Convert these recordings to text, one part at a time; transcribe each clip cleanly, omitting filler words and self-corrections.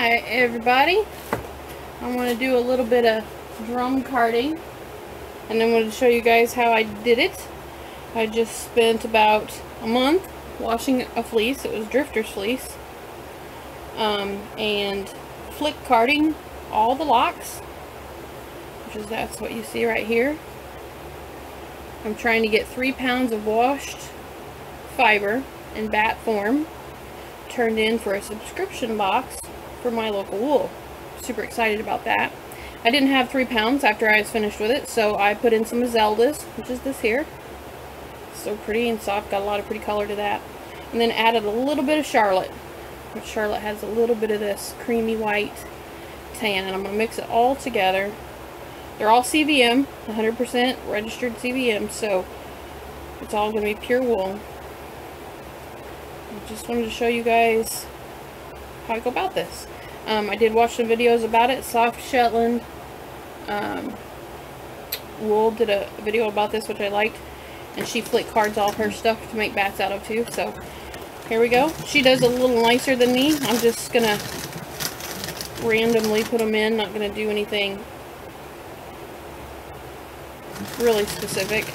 Hi everybody, I'm going to do a little bit of drum carding and I'm going to show you guys how I did it. I just spent about a month washing a fleece. It was drifter's fleece, and flick carding all the locks, that's what you see right here. I'm trying to get 3 pounds of washed fiber in batt form turned in for a subscription box for my local wool. Super excited about that. I didn't have 3 pounds after I was finished with it, so I put in some Zeldas, which is this here. So pretty and soft, got a lot of pretty color to that. And then added a little bit of Charlotte, which Charlotte has a little bit of this creamy white tan, and I'm going to mix it all together. They're all CVM, 100% registered CVM, so it's all going to be pure wool. I just wanted to show you guys how I go about this. I did watch some videos about it. Soft Shetland Wool did a video about this, which I liked, and she flick cards all her stuff to make bats out of too. So here we go. She does a little nicer than me. I'm just gonna randomly put them in, not gonna do anything really specific.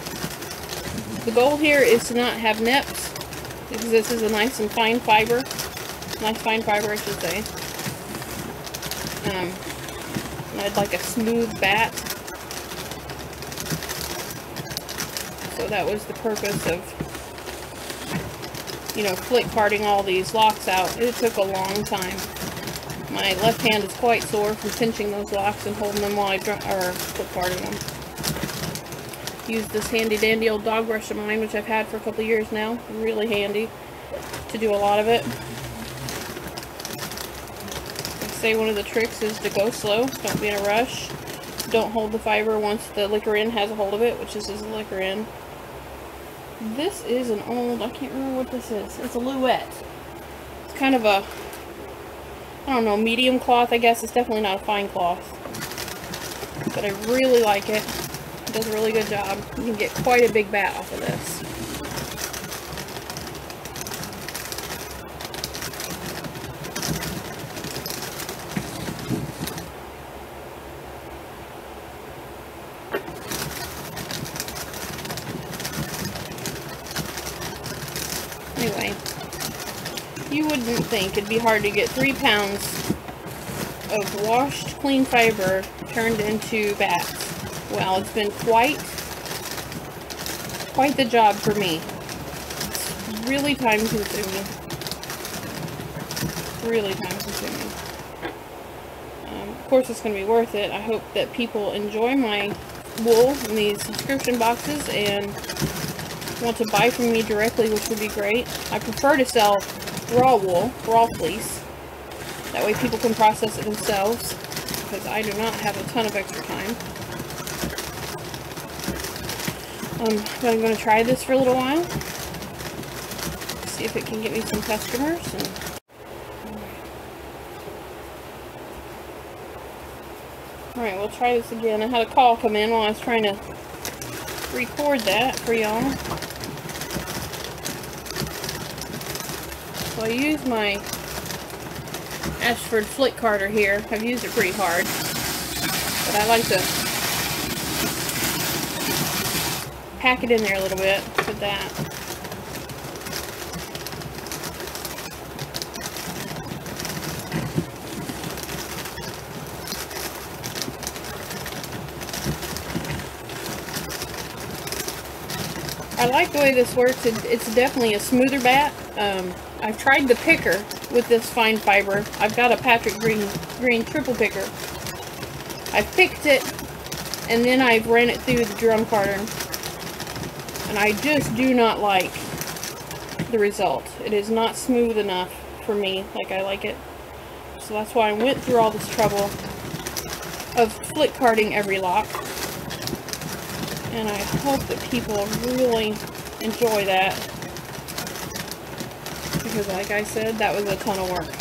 The goal here is to not have neps, because this is a nice and fine fiber. Nice fine fiber, I should say. And I'd like a smooth bat. So that was the purpose of, you know, flick carding all these locks out. It took a long time. My left hand is quite sore from pinching those locks and holding them while I flick carding them. Use this handy dandy old dog brush of mine, which I've had for a couple of years now. Really handy to do a lot of it. I say one of the tricks is to go slow. Don't be in a rush. Don't hold the fiber once the liquor in has a hold of it, which is the liquor in. This is an old, I can't remember what this is. It's a Luette. It's kind of a, I don't know, medium cloth, I guess. It's definitely not a fine cloth. But I really like it. It does a really good job. You can get quite a big bat off of this. Anyway, you wouldn't think it'd be hard to get 3 pounds of washed clean fiber turned into bats. Well, it's been quite the job for me. It's really time consuming. Really time consuming. Of course it's going to be worth it. I hope that people enjoy my wool in these subscription boxes and want to buy from me directly, which would be great. I prefer to sell raw wool, raw fleece. That way people can process it themselves, because I do not have a ton of extra time. But I'm going to try this for a little while. See if it can get me some customers. Alright, we'll try this again. I had a call come in while I was trying to record that for y'all. So I use my Ashford flick carder here. I've used it pretty hard, but I like to pack it in there a little bit with that. I like the way this works. It's definitely a smoother bat. I've tried the picker with this fine fiber. I've got a Patrick Green triple picker. I've picked it and then I've ran it through the Drumcarder, and I just do not like the result. It is not smooth enough for me like I like it. So that's why I went through all this trouble of flick carding every lock. And I hope that people really enjoy that, because like I said, that was a ton of work.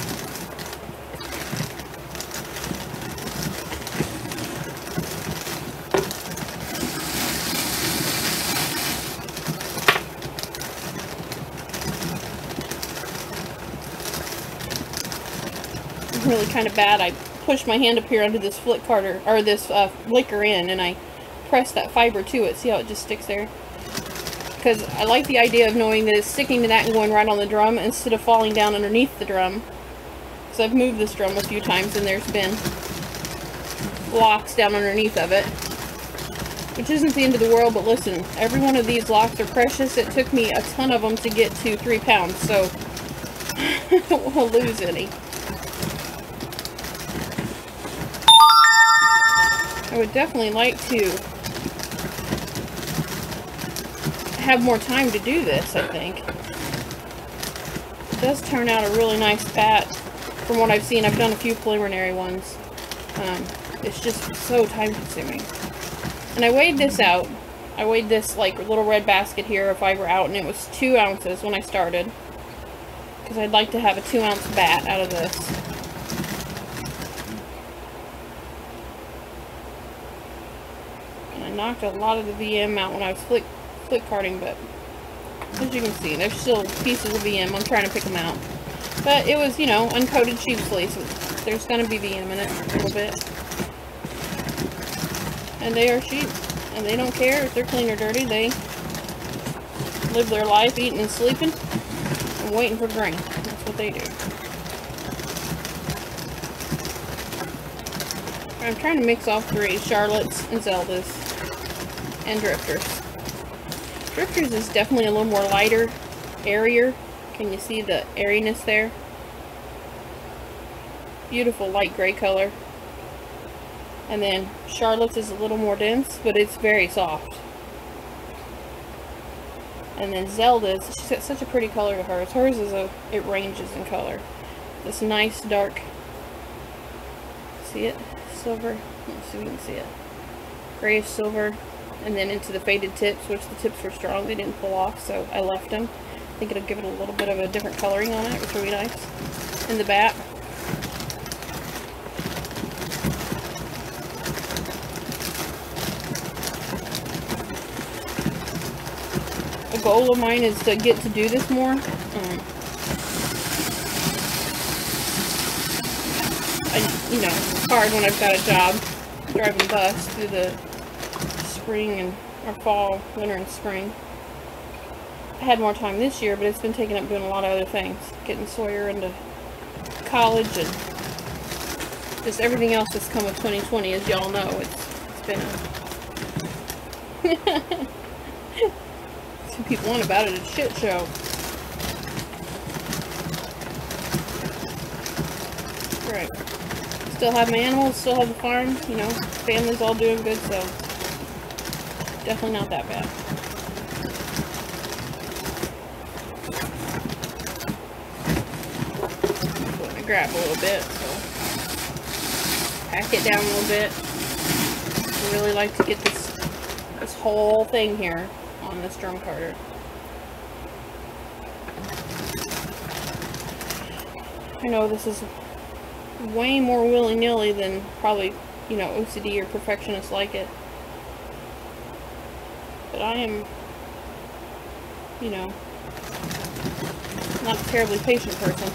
really kind of bad, I pushed my hand up here under this flick carder, or this liquor in, and I pressed that fiber to it. See how it just sticks there? Because I like the idea of knowing that it's sticking to that and going right on the drum instead of falling down underneath the drum. Because I've moved this drum a few times and there's been locks down underneath of it. Which isn't the end of the world, but listen, every one of these locks are precious. It took me a ton of them to get to 3 pounds, so I don't want to lose any. I would definitely like to have more time to do this, I think. It does turn out a really nice bat from what I've seen. I've done a few preliminary ones. It's just so time consuming. And I weighed this out. I weighed this like little red basket here of fiber out, and it was 2 ounces when I started. Because I'd like to have a 2-ounce bat out of this. And I knocked a lot of the VM out when I was flick carding, but as you can see, there's still pieces of VM. I'm trying to pick them out. But it was, you know, uncoated sheep fleece. There's going to be VM in it a little bit. And they are sheep, and they don't care if they're clean or dirty. They live their life eating and sleeping and waiting for grain. That's what they do. I'm trying to mix all 3, Charlottes and Zeldas and Drifters. Drifters is definitely a little more lighter, airier. Can you see the airiness there? Beautiful light gray color. And then Charlotte's is a little more dense, but it's very soft. And then Zelda's, she's got such a pretty color to hers. Hers is it ranges in color. This nice dark, see it? Silver. Let's see if you can see it. Grayish silver. And then into the faded tips, which the tips were strong. They didn't pull off, so I left them. I think it'll give it a little bit of a different coloring on it, which will be nice. In the batt. A goal of mine is to get to do this more. You know, it's hard when I've got a job driving bus through the spring or fall, winter and spring. I had more time this year, but it's been taken up doing a lot of other things. Getting Sawyer into college and just everything else that's come with 2020, as y'all know. It's been a... Two people on about it, a shit show. Right. Still have my animals, still have the farm, you know, family's all doing good, so definitely not that bad. I'm going to grab a little bit, so pack it down a little bit. I really like to get this whole thing here on this drum carder. I know this is way more willy-nilly than probably, you know, OCD or perfectionists like it. But I am, you know, not a terribly patient person.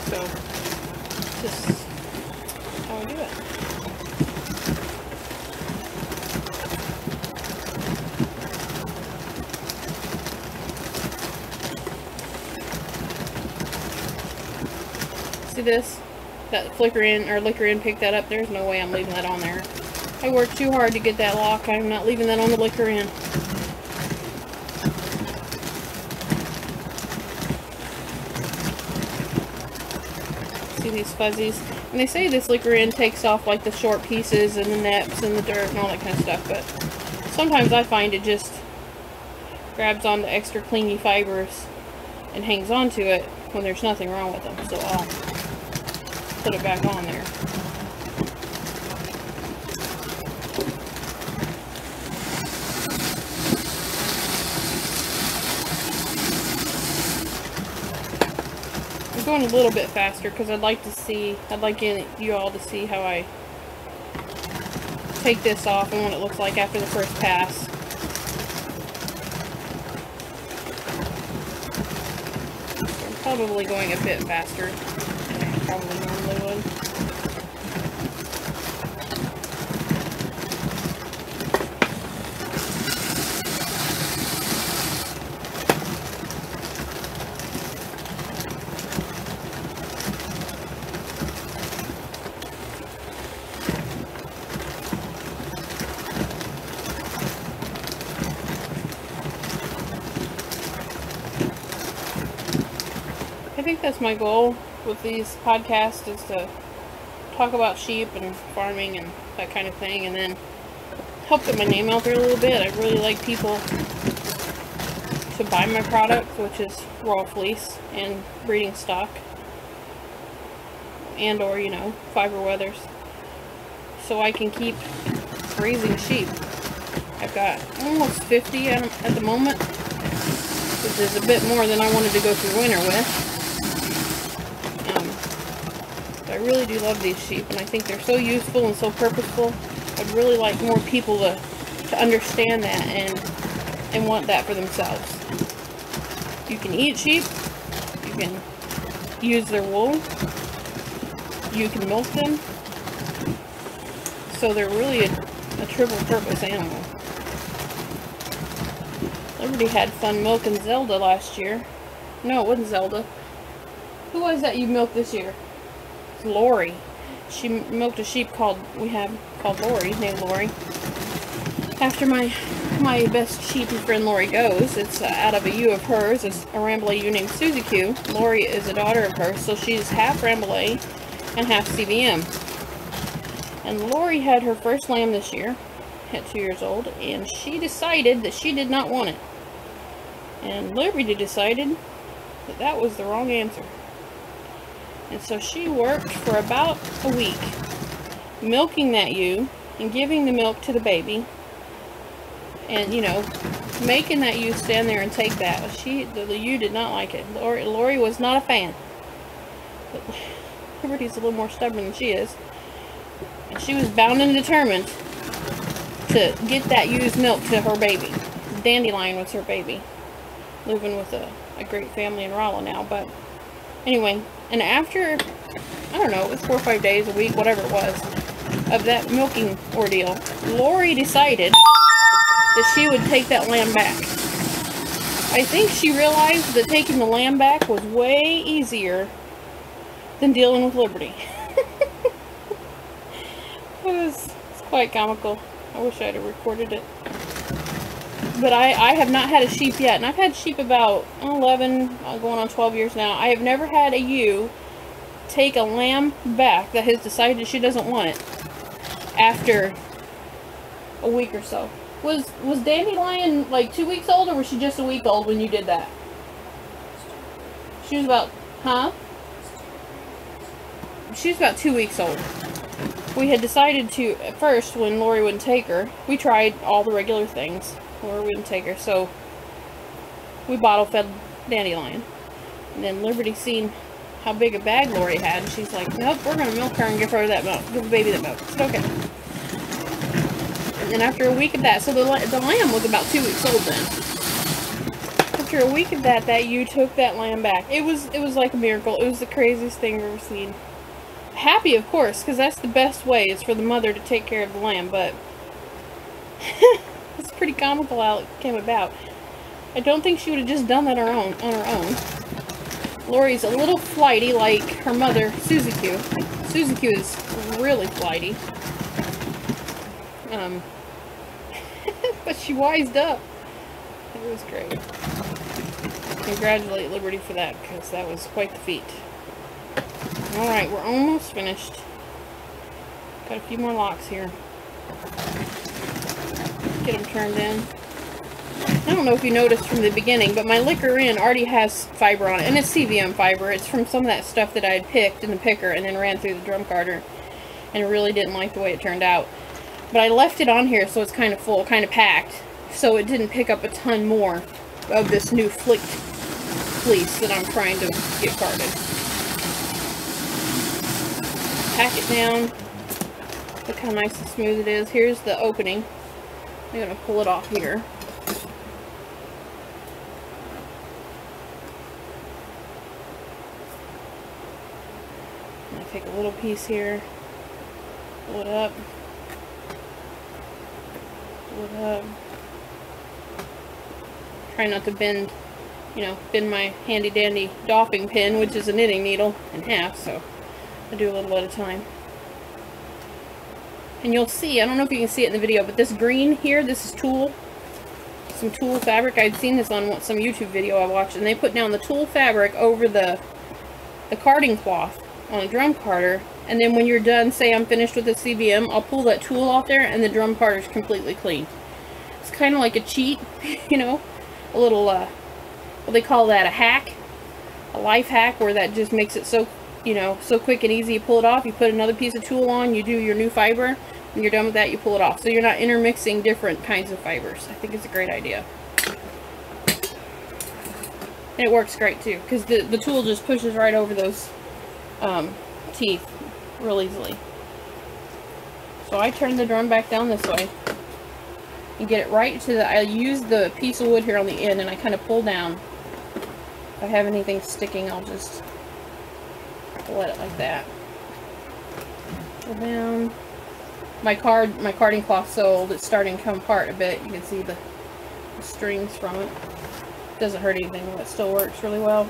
So, just how I do it. See this? That liquor in picked that up. There's no way I'm leaving that on there. I worked too hard to get that lock. I'm not leaving that on the liquor in. See these fuzzies? And they say this liquor in takes off like the short pieces and the neps and the dirt and all that kind of stuff, but sometimes I find it just grabs onto extra clingy fibers and hangs onto it when there's nothing wrong with them. So I'll put it back on there. I'm going a little bit faster because I'd like you all to see how I take this off and what it looks like after the first pass. Probably going a bit faster than I probably normally would. I think that's my goal with these podcasts, is to talk about sheep and farming and that kind of thing, and then help get my name out there a little bit. I really like people to buy my product, which is raw fleece and breeding stock, and or, you know, fiber weathers, so I can keep raising sheep. I've got almost 50 at the moment, which is a bit more than I wanted to go through winter with. I really do love these sheep, and I think they're so useful and so purposeful. I'd really like more people to understand that and want that for themselves. You can eat sheep, you can use their wool, you can milk them, so they're really a triple purpose animal. Liberty had fun milking Zelda last year. No, it wasn't Zelda. Who was that you milked this year? Lori. She milked a sheep called Lori, named Lori. After my best sheepy friend Lori goes, it's out of a ewe of hers. It's a Rambouillet ewe named Susie Q. Lori is a daughter of hers, so she's half Rambouillet and half CVM. And Lori had her first lamb this year, at 2 years old, and she decided that she did not want it. And Liberty decided that that was the wrong answer. And so she worked for about a week, milking that ewe and giving the milk to the baby, and, you know, making that ewe stand there and take that. The ewe did not like it. Lori was not a fan. But Liberty's a little more stubborn than she is, and she was bound and determined to get that ewe's milk to her baby. Dandelion was her baby, living with a great family in Rolla now. But anyway, and after, I don't know, it was 4 or 5 days, a week, whatever it was, of that milking ordeal, Lori decided that she would take that lamb back. I think she realized that taking the lamb back was way easier than dealing with Liberty. It's quite comical. I wish I had recorded it. But I have not had a sheep yet, and I've had sheep about 11, going on 12 years now. I have never had a ewe take a lamb back that has decided she doesn't want it after a week or so. Was Dandelion like 2 weeks old, or was she just a week old when you did that? She was about, She was about 2 weeks old. We had decided to, at first, when Lori wouldn't take her, we tried all the regular things. Lori wouldn't take her, so we bottle fed Dandelion. And then Liberty seen how big a bag Lori had, and she's like, nope, we're going to milk her and give her that milk. Give the baby that milk. I said, okay. And then after a week of that, so the lamb was about 2 weeks old then. After a week of that, that ewe took that lamb back. It was like a miracle. It was the craziest thing I've ever seen. Happy, of course, because that's the best way, is for the mother to take care of the lamb, but it's pretty comical how it came about. I don't think she would have just done that on her own. Lori's a little flighty like her mother, Susie Q. Susie Q is really flighty. But she wised up. It was great. Congratulate Liberty for that, because that was quite the feat. Alright, we're almost finished. Got a few more locks here. Get them turned in. I don't know if you noticed from the beginning, but my liquor in already has fiber on it. And it's CVM fiber. It's from some of that stuff that I had picked in the picker and then ran through the drum carder. And I really didn't like the way it turned out. But I left it on here so it's kind of full, kind of packed. So it didn't pick up a ton more of this new flicked fleece that I'm trying to get carded. Pack it down. Look how nice and smooth it is. Here's the opening. I'm going to pull it off here. take a little piece here, pull it up, pull it up. Try not to bend, you know, bend my handy dandy doffing pin, which is a knitting needle, in half, so I do a little at a time. And you'll see, I don't know if you can see it in the video, but this green here, this is tulle. Some tulle fabric. I'd seen this on some YouTube video I watched, and they put down the tulle fabric over the carding cloth on a drum carder, and then when you're done, say I'm finished with the CVM, I'll pull that tulle off there and the drum carder's completely clean. It's kind of like a cheat, you know, a little, what they call that, a hack, a life hack, where that just makes it so, you know, so quick and easy. You pull it off, you put another piece of tulle on, you do your new fiber, when you're done with that, you pull it off. So you're not intermixing different kinds of fibers. I think it's a great idea. And it works great too, because the tulle just pushes right over those teeth real easily. So I turn the drum back down this way and get it right to the, I use the piece of wood here on the end and I kind of pull down. If I have anything sticking, I'll just let it like that. Pull down. My carding cloth's so old, it's starting to come apart a bit. You can see the strings from it. Doesn't hurt anything, but it still works really well.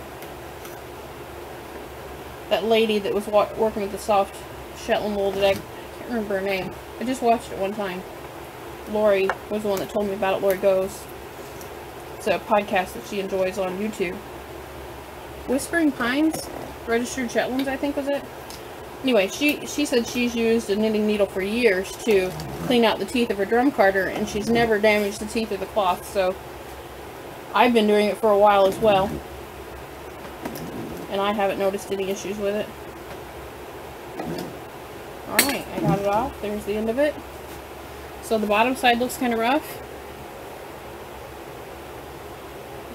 That lady that was working with the soft Shetland wool today, I can't remember her name. I just watched it one time. Lori was the one that told me about it. Lori Goes. It's a podcast that she enjoys on YouTube. Whispering Pines, Registered Shetlands, I think was it. Anyway, she said she's used a knitting needle for years to clean out the teeth of her drum carder, and she's never damaged the teeth of the cloth, so I've been doing it for a while as well, and I haven't noticed any issues with it. Alright, I got it off. There's the end of it. So the bottom side looks kind of rough.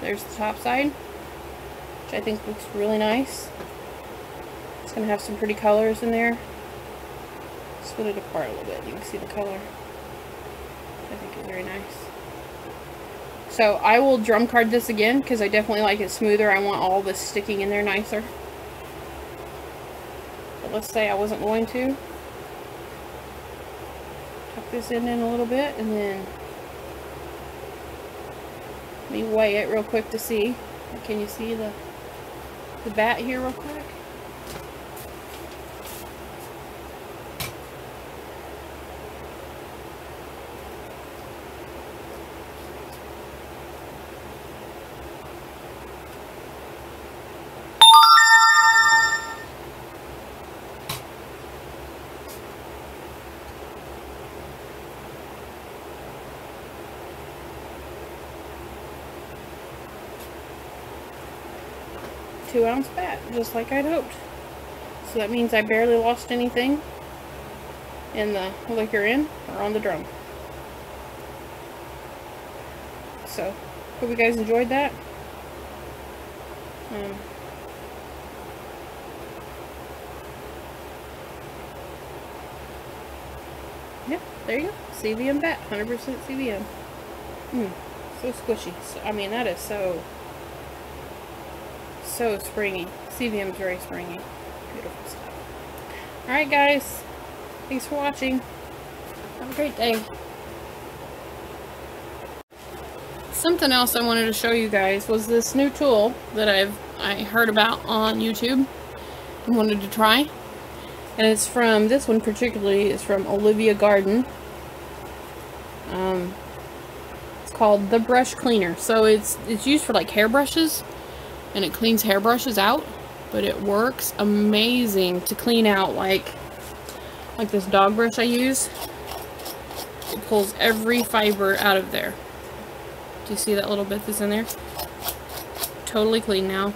There's the top side, which I think looks really nice. It's going to have some pretty colors in there. Split it apart a little bit. You can see the color. I think it's very nice. So I will drum card this again because I definitely like it smoother. I want all this sticking in there nicer. But let's say I wasn't going to. Tuck this in a little bit and then let me weigh it real quick to see. Can you see the batt here real quick? 2-ounce batt, just like I'd hoped. So that means I barely lost anything in the liquor in or on the drum. So, hope you guys enjoyed that. Yeah, there you go. CVM batt, 100% CVM. So squishy. So, I mean, that is so springy. CVM is very springy. Beautiful stuff. Alright guys, thanks for watching. Have a great day. Something else I wanted to show you guys was this new tool that I heard about on YouTube and wanted to try. And it's from, this one particularly is from Olivia Garden. It's called the brush cleaner. So it's used for like hairbrushes, and it cleans hairbrushes out, but it works amazing to clean out like this dog brush I use. It pulls every fiber out of there. Do you see that little bit that's in there? Totally clean now.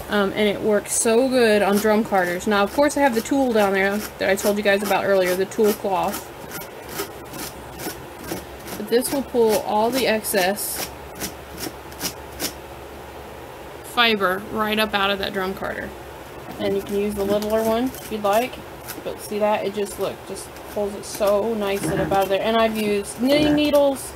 And it works so good on drum carders. Now, of course, I have the tool down there that I told you guys about earlier, the tool cloth. But this will pull all the excess fiber right up out of that drum carder. And you can use the littler one if you'd like. But see that? It just, look, just pulls it so nicely up out of there. And I've used knitting needles.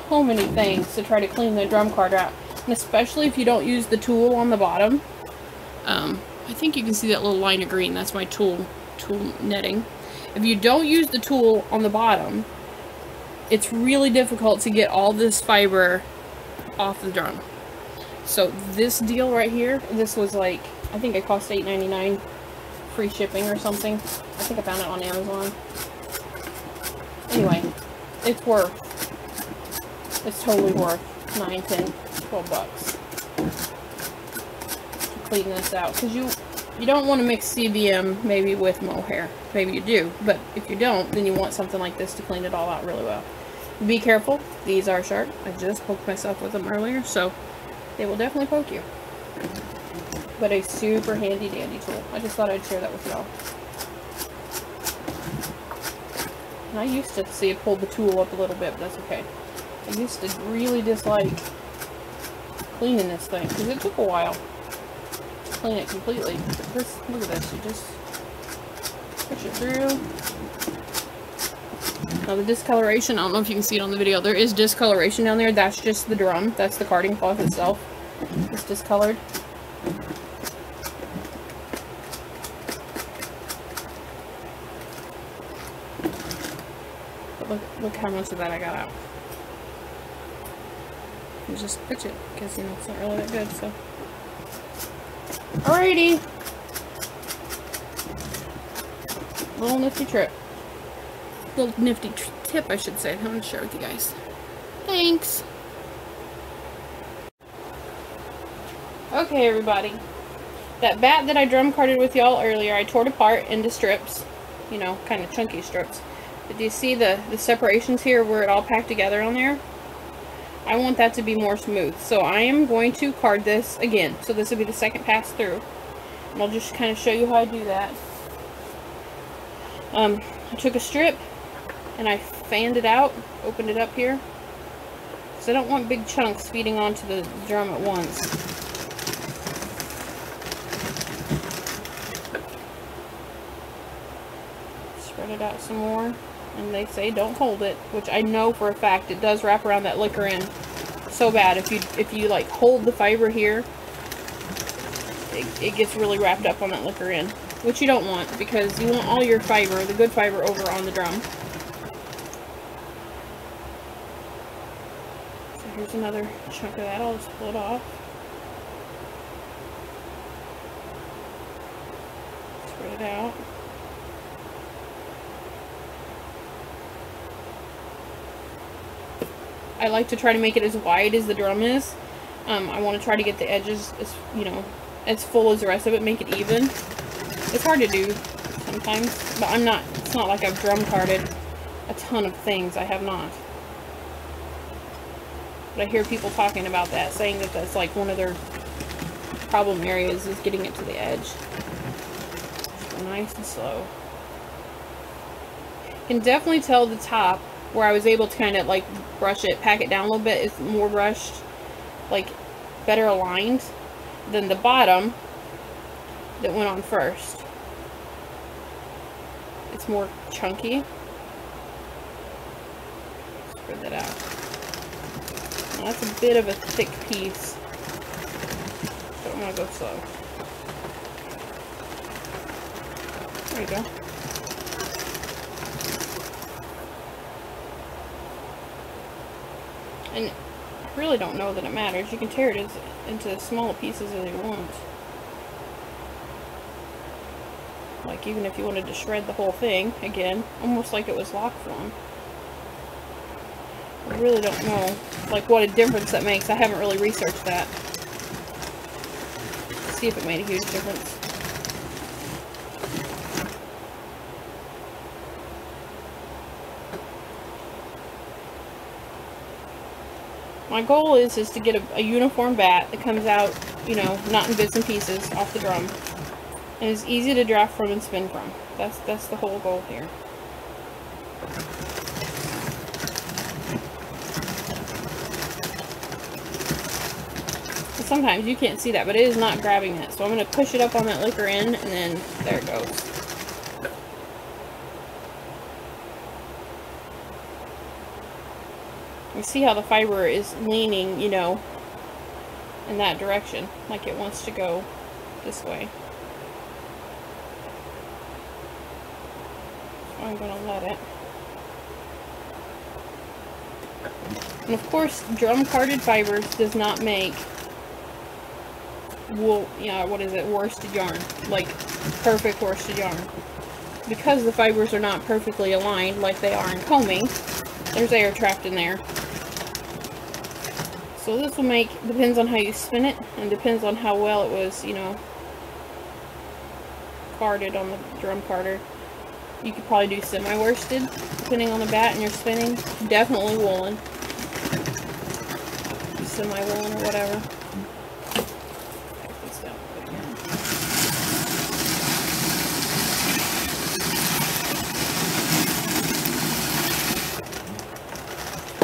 So many things to try to clean the drum carder out. And especially if you don't use the tool on the bottom. I think you can see that little line of green. That's my tool netting. If you don't use the tool on the bottom, it's really difficult to get all this fiber off the drum. So this deal right here, this was like, I think it cost $8.99, free shipping or something. I think I found it on Amazon. Anyway, it's totally worth 9, 10, 12 bucks to clean this out. Because you don't want to mix CVM maybe with mohair. Maybe you do, but if you don't, then you want something like this to clean it all out really well. Be careful, these are sharp. I just poked myself with them earlier, so they will definitely poke you. But a super handy dandy tool. I just thought I'd share that with y'all. And I used to see it pull the tool up a little bit, but that's okay. I used to really dislike cleaning this thing, because it took a while to clean it completely. But this, look at this, you just push it through. Now the discoloration, I don't know if you can see it on the video, there is discoloration down there. That's just the drum. That's the carding cloth itself. It's discolored. But look how much of that I got out. You just pitch it, because, you know, it's not really that good, so. Alrighty. Little nifty tip, I should say. I'm going to share with you guys. Thanks. Okay, everybody. That bat that I drum carded with y'all earlier, I tore it apart into strips. You know, kind of chunky strips. But do you see the separations here where it all packed together on there? I want that to be more smooth. So I am going to card this again. So this will be the second pass through. And I'll just kind of show you how I do that. I took a strip and I fanned it out, opened it up here. So I don't want big chunks feeding onto the drum at once. Spread it out some more. And they say don't hold it, which I know for a fact it does wrap around that liquor in so bad. If you like hold the fiber here, it gets really wrapped up on that liquor in, which you don't want, because you want all your fiber, the good fiber, over on the drum. So here's another chunk of that. I'll just pull it off. Spread it out. I like to try to make it as wide as the drum is. I want to try to get the edges as, you know, as full as the rest of it, make it even. It's hard to do sometimes, but it's not like I've drum carded a ton of things. I have not. But I hear people talking about that, saying that that's like one of their problem areas, is getting it to the edge. So nice and slow. You can definitely tell the top, where I was able to kind of like brush it, pack it down a little bit, is more brushed, like better aligned than the bottom that went on first. It's more chunky. Spread that out. Now that's a bit of a thick piece, so I'm going to go slow. There you go. And I really don't know that it matters. You can tear it into as small pieces as you want. Like, even if you wanted to shred the whole thing, again, almost like it was lock form. I really don't know, like, what a difference that makes. I haven't really researched that. See if it made a huge difference. My goal is to get a uniform bat that comes out, you know, not in bits and pieces off the drum, and is easy to draft from and spin from. That's the whole goal here. Sometimes you can't see that, but it is not grabbing it. So I'm going to push it up on that liquor end, and then there it goes. You see how the fiber is leaning, you know, in that direction, like it wants to go this way. I'm going to let it. And of course, drum-carded fibers does not make wool, what is it, worsted yarn, like perfect worsted yarn. Because the fibers are not perfectly aligned like they are in combing, there's air trapped in there. So this will make, depends on how you spin it, and depends on how well it was, carded on the drum carder. You could probably do semi-worsted, depending on the batt and your spinning. Definitely woolen. Semi-woolen or whatever. Pack this down, put it in.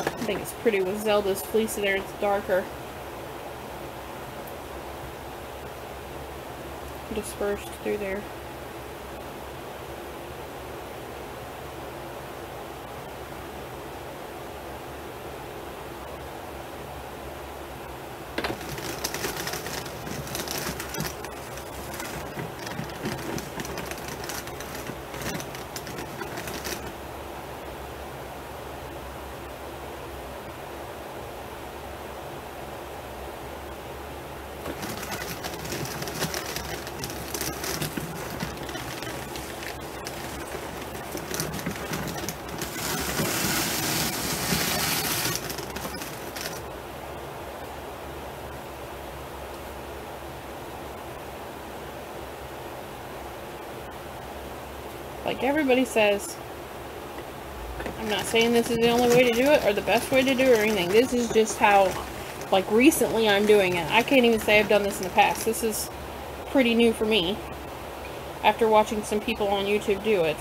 I think it's pretty with Zelda's fleece there, it's darker. Dispersed through there. Like everybody says, I'm not saying this is the only way to do it or the best way to do it or anything. This is just how, like, recently I'm doing it. I can't even say I've done this in the past. This is pretty new for me after watching some people on YouTube do it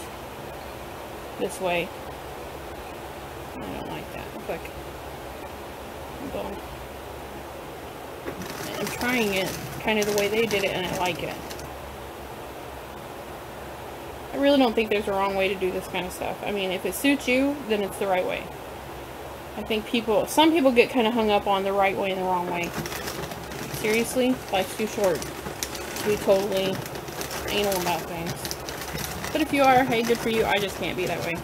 this way. I don't like that. Look like I'm trying it kind of the way they did it, and I like it. I really don't think there's a wrong way to do this kind of stuff. I mean, if it suits you, then it's the right way. I think some people get kind of hung up on the right way and the wrong way. Seriously, life's too short to be totally anal about things. But if you are, hey, good for you. I just can't be that way.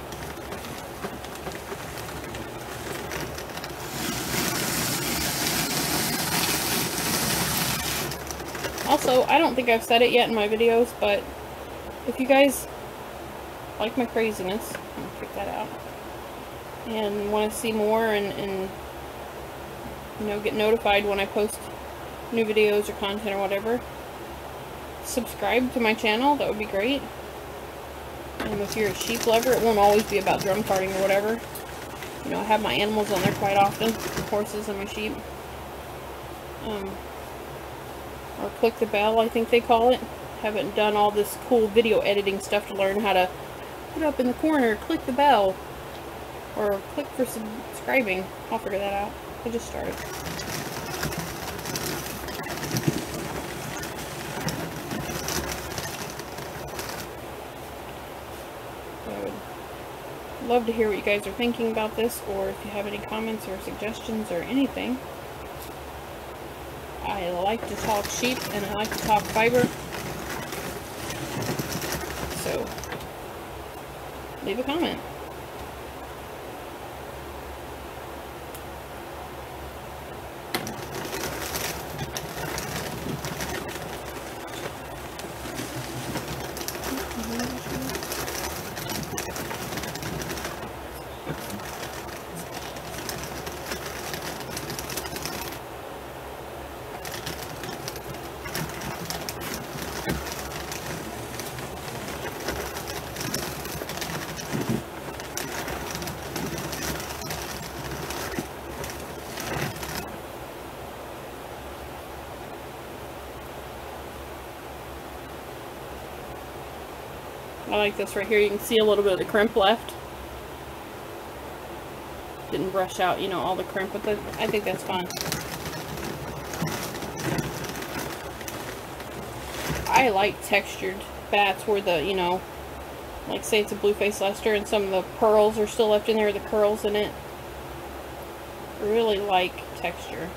Also, I don't think I've said it yet in my videos, but if you guys like my craziness, I'm gonna pick that out, and want to see more and get notified when I post new videos or content or whatever, subscribe to my channel. That would be great. And if you're a sheep lover, it won't always be about drum carding or whatever. I have my animals on there quite often, horses and my sheep. Or click the bell, I think they call it. Haven't done all this cool video editing stuff to learn how to put up in the corner, click the bell, or click for subscribing. I'll figure that out. I just started. I would love to hear what you guys are thinking about this, or if you have any comments or suggestions or anything. I like to talk sheep and I like to talk fiber. So, leave a comment. I like this right here. You can see a little bit of the crimp left. Didn't brush out, all the crimp with it. I think that's fine. I like textured bats where the, like say it's a blue face luster and some of the pearls are still left in there, the curls in it. I really like texture.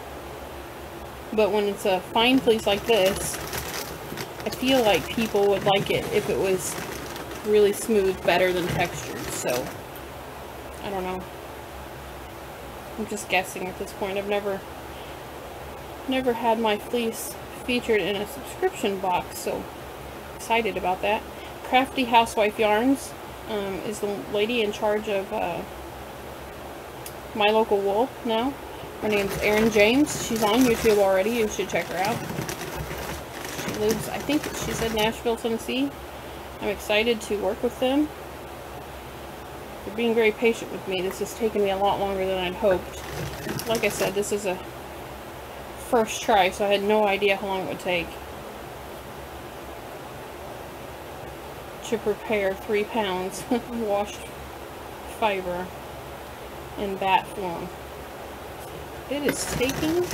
But when it's a fine fleece like this, I feel like people would like it if it was really smooth, better than textured, so I don't know. I'm just guessing at this point. I've never had my fleece featured in a subscription box, so excited about that. Crafty Housewife Yarns is the lady in charge of My Local Wool now. Her name's Erin James. She's on YouTube already. You should check her out. She lives, I think she said, Nashville, Tennessee. I'm excited to work with them. They're being very patient with me. This has taken me a lot longer than I'd hoped. Like I said, this is a first try, so I had no idea how long it would take to prepare 3 pounds of washed fiber in batt form. It is taking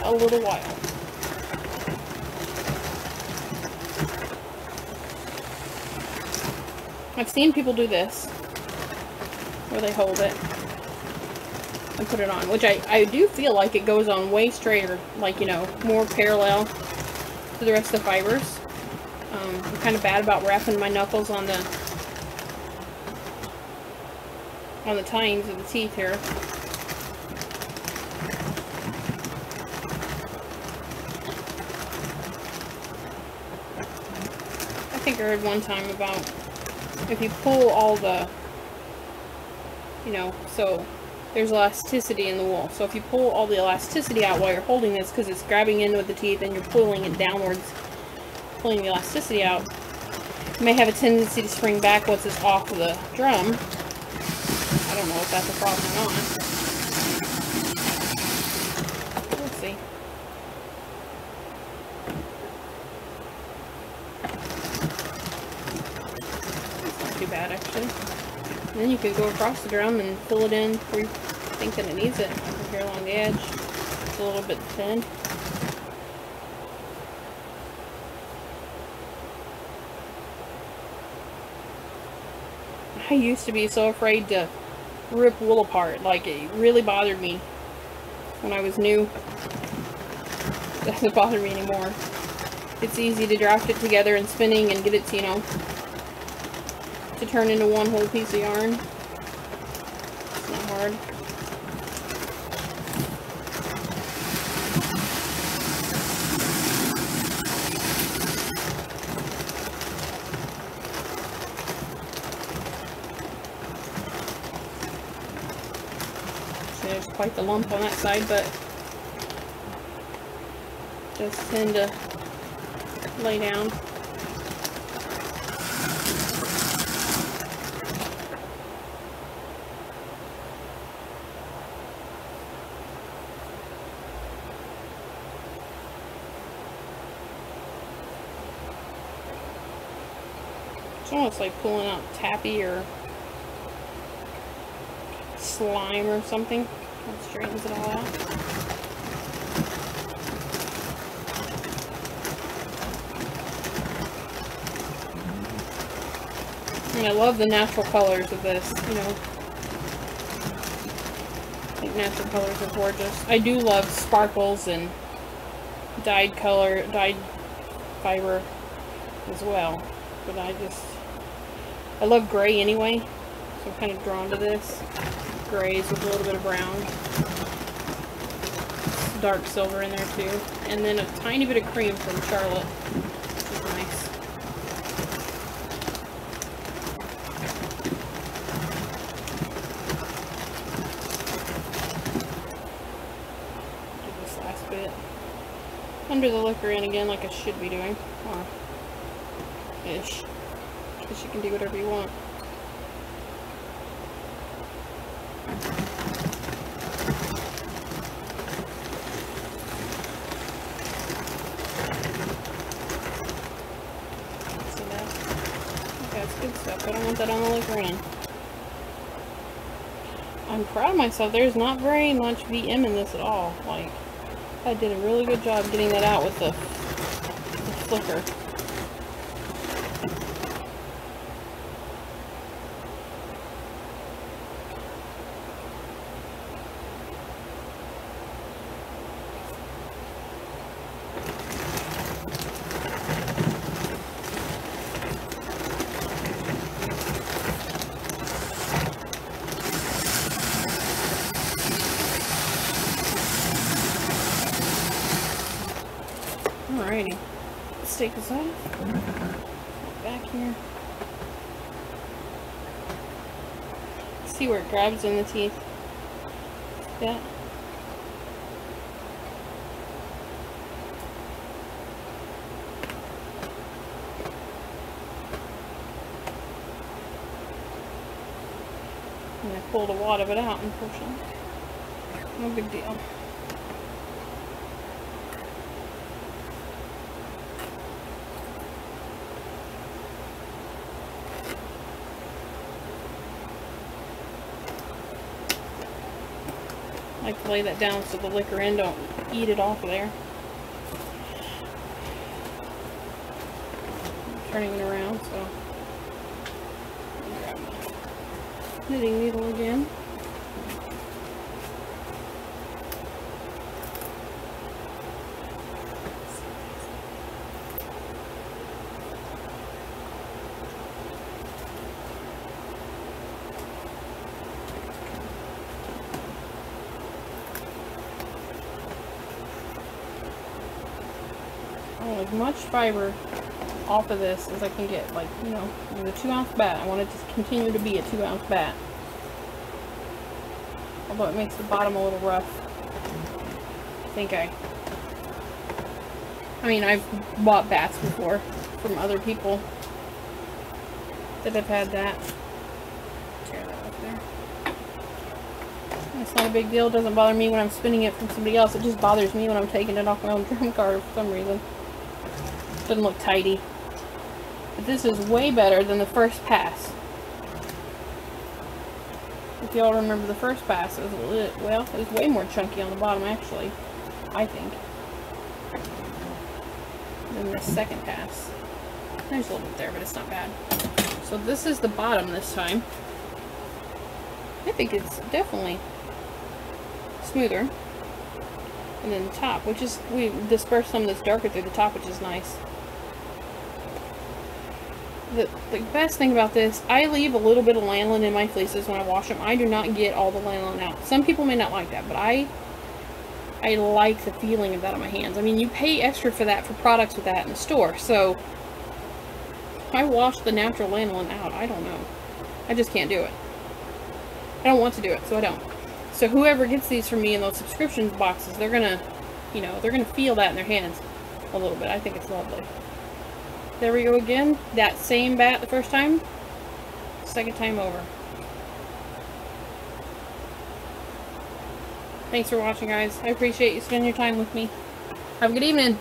a little while. I've seen people do this, where they hold it and put it on, which I do feel like it goes on way straighter, like, you know, more parallel to the rest of the fibers. I'm kind of bad about wrapping my knuckles on the tines of the teeth here. I think I heard one time about if you pull all the, you know, so there's elasticity in the wool. So if you pull all the elasticity out while you're holding this, because it's grabbing in with the teeth and you're pulling it downwards, pulling the elasticity out, you may have a tendency to spring back once it's off of the drum. I don't know if that's a problem or not. Let's see. It's not too bad, actually. And then you can go across the drum and fill it in where you think that it needs it. Over here along the edge. It's a little bit thin. I used to be so afraid to rip wool apart. Like, it really bothered me when I was new. It doesn't bother me anymore. It's easy to draft it together and spinning and get it to, you know, to turn into one whole piece of yarn. It's not hard. There's quite the lump on that side, but just tend to lay down. It's almost like pulling out taffy or slime or something. That straightens it all out. And I love the natural colors of this, you know. I think natural colors are gorgeous. I do love sparkles and dyed fiber as well. But I love gray anyway. So I'm kind of drawn to this. Grays with a little bit of brown. Dark silver in there too. And then a tiny bit of cream from Charlotte, which is nice. Do this last bit. Under the liquor in again, like I should be doing. Or ish. Because you can do whatever you want. Good stuff. I don't want that on the liquor end. I'm proud of myself. There's not very much VM in this at all. Like, I did a really good job getting that out with the flicker. Let's take this off. Back here. See where it grabs in the teeth. See that? And I pulled a wad of it out, unfortunately. No big deal. I like to lay that down so the liquor end don't eat it off of there. I'm turning it around, so grab my knitting needle again. As much fiber off of this as I can get, like, you know, with a 2-ounce batt. I want it to continue to be a 2-ounce batt, although it makes the bottom a little rough. I mean, I've bought bats before from other people that have had that. Tear that up there. It's not a big deal. It doesn't bother me when I'm spinning it from somebody else. It just bothers me when I'm taking it off my own drum carder for some reason. Doesn't look tidy. But this is way better than the first pass. If y'all remember the first pass, it was way more chunky on the bottom, actually, I think, than the second pass. There's a little bit there, but it's not bad. So this is the bottom this time. I think it's definitely smoother. And then the top, which is, we dispersed some of this darker through the top, which is nice. The best thing about this, I leave a little bit of lanolin in my fleeces when I wash them. I do not get all the lanolin out. Some people may not like that, but I like the feeling of that on my hands. I mean, you pay extra for that, for products with that in the store. So, I wash the natural lanolin out. I don't know. I just can't do it. I don't want to do it, so I don't. So whoever gets these from me in those subscription boxes, they're gonna, you know, they're gonna feel that in their hands a little bit. I think it's lovely. There we go again. That same bat the first time, second time over. Thanks for watching, guys. I appreciate you spending your time with me. Have a good evening.